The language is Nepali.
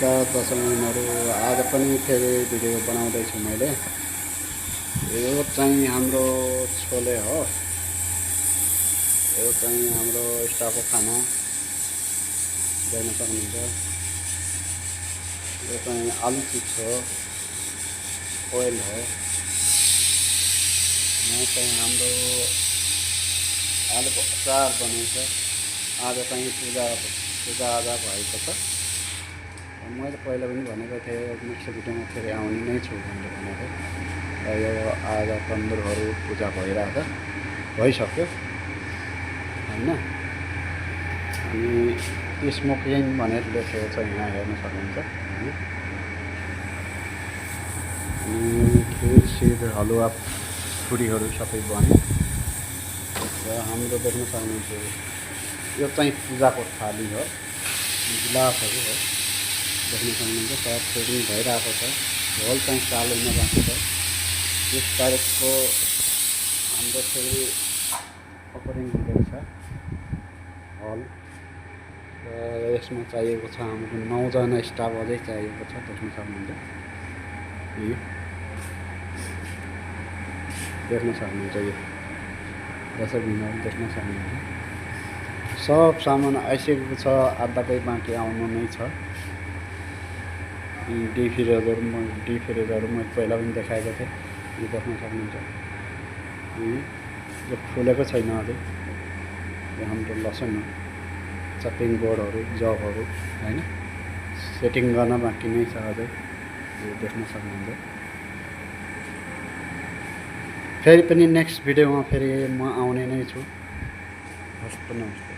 नमस्कार दर्शक बहिनीहरू, आज पनि फेरि भिडियो बनाउँदैछु मैले। यो चाहिँ हाम्रो छोले हो। यो चाहिँ हाम्रो स्टाफको खाना देख्न सक्नुहुन्छ। यो चाहिँ आलु चिप्स हो, ओइल हो। यहाँ चाहिँ हाम्रो आलुको अचार बनिन्छ। आज चाहिँ पूजा भएको छ। मैले पहिला पनि भनेको थिएँ नेक्स्ट भिडियोमा फेरि आउने नै छु भनेको। र यो आज तन्दुरहरू पूजा भइसक्यो होइन। अनि स्मोकिङ भनेर लेखेको छ यहाँ हेर्न सक्नुहुन्छ। अनि खिर सिर हलुवा पुरीहरू सबै बन्यो। र हाम्रो देख्न सक्नुहुन्छ यो चाहिँ पूजाको थाली हो, गिलासहरू हो देख्न सक्नुहुन्छ। सब सेटिङ भइरहेको छ। झोल चाहिँ चालुमा बाँकी छ। 30 तारिकको हाम्रो फेरि ओपनिङ हुँदैछ हल। र यसमा चाहिएको छ हाम्रो 9 जना स्टाफ अझै चाहिएको छ देख्न सक्नुहुन्छ। यो देख्न सक्नुहुन्छ, यो दर्शक बिन्दुहरू देख्न सक्नुहुन्छ। सब सामान आइसकेको छ, आधाकै बाँकी आउनु नै छ। डिप फ्रिजहरू मैले पहिला पनि देखाएको थिएँ, यो देख्न सक्नुहुन्छ। यो फुलेको छैन अझै। यो हाम्रो लसुन हो, चपिङ बोर्डहरू जगहरू होइन, सेटिङ गर्न बाँकी नै छ अझै। यो देख्न सक्नुहुन्छ। फेरि पनि नेक्स्ट भिडियोमा फेरि म आउने नै छु। हस्त नमस्कार।